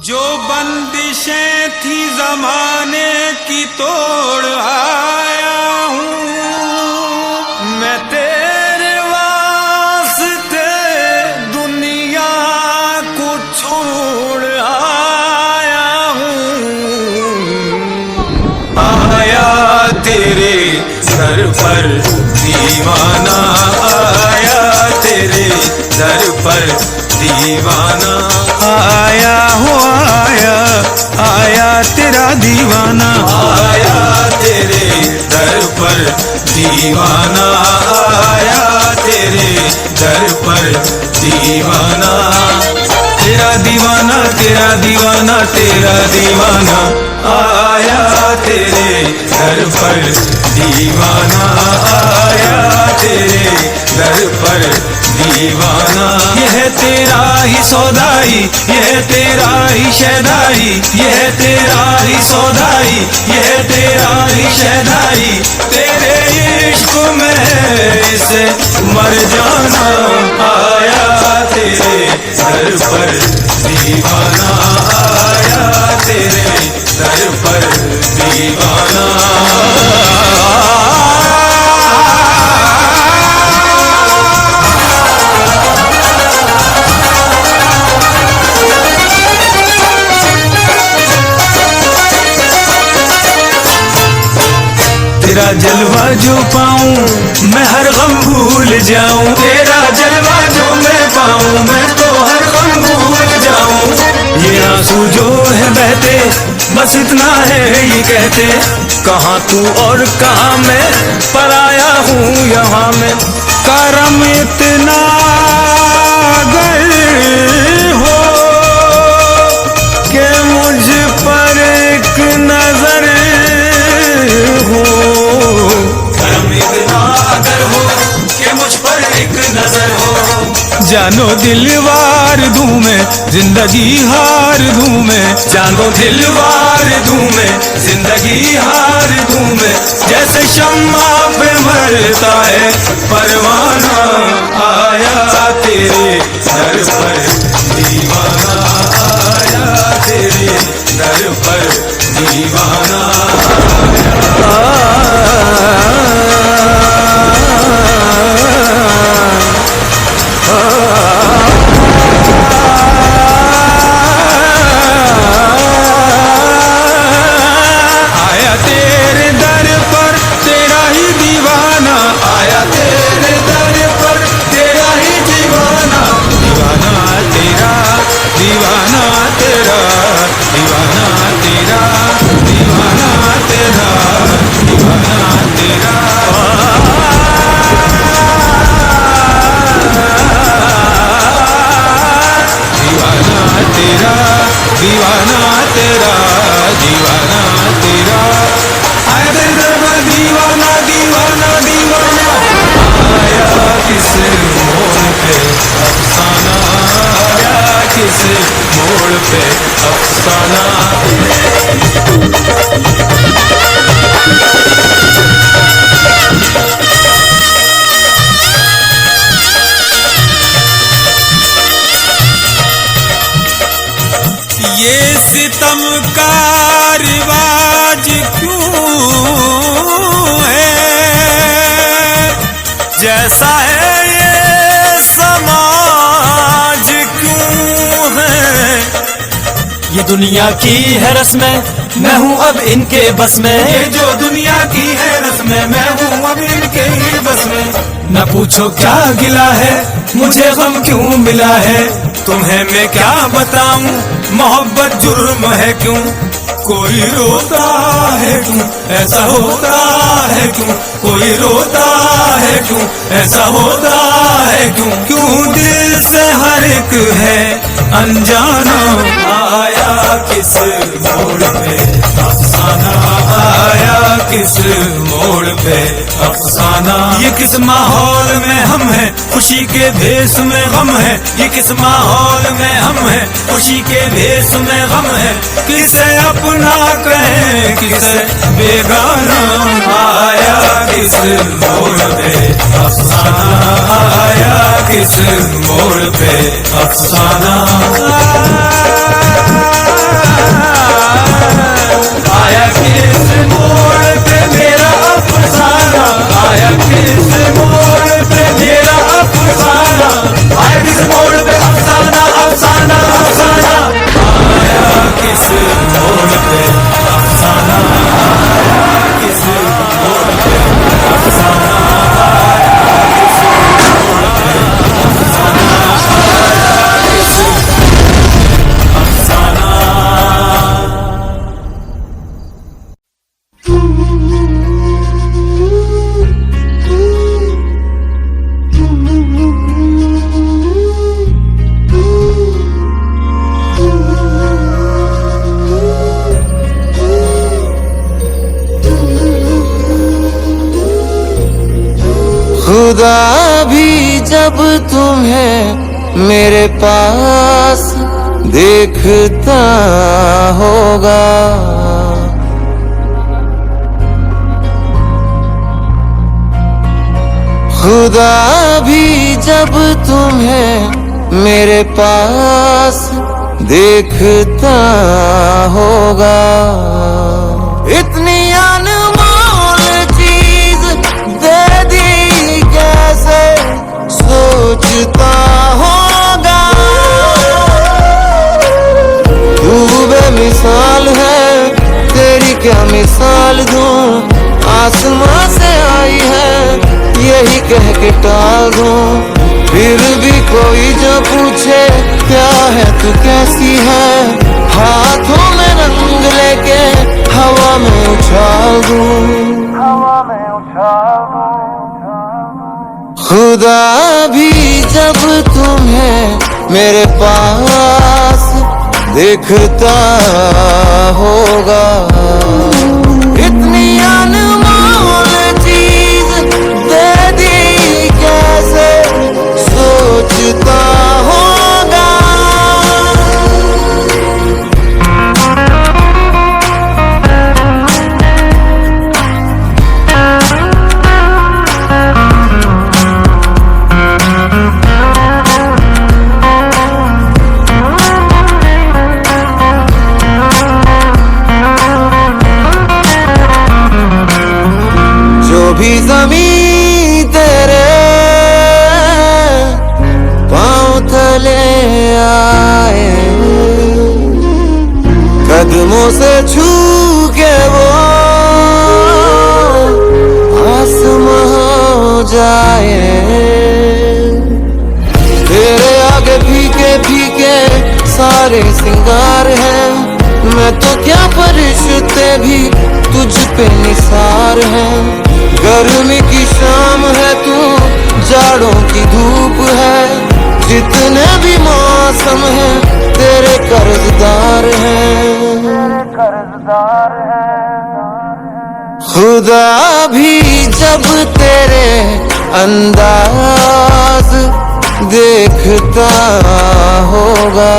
जो बंदिशें थी जमाने की तोड़ आया हूँ मैं तेरे वास्ते दुनिया को छोड़ आया हूँ। आया तेरे सर पर दीवाना, आया तेरे दर पर दीवाना, आया हो आया, आया तेरा दीवाना, आया तेरे दर पर दीवाना, आया तेरे दर पर दीवाना, तेरा दीवाना, तेरा दीवाना, तेरा दीवाना, आया तेरे दर पर दीवाना, आया तेरे दर पर दीवाना। यह तेरा ही सौदाई, यह तेरा ही शहदाई, यह तेरा ही सौदाई, यह तेरा ही शहदाई, तेरे इश्क में इसे मर जाना, आया तेरे दर पर दीवाना, आया तेरे दर पर दीवाना। तेरा जलवा जो पाऊं मैं हर गम भूल जाऊं, तेरा जलवा जो मैं पाऊं मैं तो हर गम भूल जाऊं। ये आंसू जो है बहते बस इतना है ये कहते, कहाँ तू और कहाँ मैं पराया हूँ यहाँ मैं। करम इतना अगर हो के मुझ पर एक नजर हो, करम इतना अगर हो कि मुझ पर एक नजर हो, जानो दिलवार दूं मैं जिंदगी हार दूं मैं, जानो दिलवार दूं मैं जिंदगी हार दूं मैं। जैसे शम्मा पे मरता है परवाना, आया तेरे दर पर दीवाना, आया तेरे दर पर दीवाना। आया तेरे दर पर तेरा ही दीवाना, आया तेरे दर पर तेरा ही दीवाना, दीवाना तेरा, दीवाना तेरा, दीवाना तेरा, दीवाना तेरा, दीवाना तेरा। दीवाना तेरा, दीवाना तेरा, दीवाना तेरा, आया तेरे दर पर दीवाना, दीवाना दीवाना, आया किस मोड़ पे अफसाना, आया किस मोड़ पे अफसाना। ये सितम का रिवाज क्यों है, जैसा है ये समाज क्यों है। ये दुनिया की है रस्में मैं हूँ अब इनके बस में, ये जो दुनिया की है रस्में मैं हूँ अब इनके ही बस में। न पूछो क्या गिला है मुझे गम क्यों मिला है, तुम्हें मैं क्या बताऊं मोहब्बत जुर्म है क्यों। कोई रोता है क्यों, ऐसा होता है क्यों, कोई रोता है क्यों, ऐसा होता है क्यों। क्यों दिल से हर एक है अनजाना, आया किस मोड़ पे अफसाना, आया किस मोड़ पे अफसाना। ये किस माहौल में हम हैं खुशी के भेष में गम है, ये किस माहौल में हम हैं खुशी के भेष में गम है। किसे अपना कहें किसे बेगाना, आया किस मोड़ पे अफसाना, आया किस मोड़ पे अफसाना। खुदा भी जब तुम्हें मेरे पास देखता होगा। खुदा भी जब तुम्हें मेरे पास देखता होगा। इतनी अनमोल चीज दे दी कैसे सोचता होगा। तू बेमिसाल है, तेरी क्या मिसाल दूं। आसमां से आई है यही कह के टाल दूं। फिर भी कोई जो पूछे क्या है तू कैसी है, हाथों में रंग लेके हवा में उछाल दूं। खुदा भी जब तुम्हें मेरे पास देखता होगा। इतनी अनमोल चीज दे दी कैसे सोचता होगा। भी ज़मीं तेरे पाँव तले आए, कदमों से छू के वो आसमां हो जाए। तेरे आगे फीके फीके सारे सिंगार हैं, मैं तो क्या फरिश्ते भी तुझ पे निसार हैं। गर्मी की शाम है तू, जाड़ों की धूप है, जितने भी मौसम है तेरे कर्जदार हैं। खुदा भी जब तेरे अंदाज देखता होगा।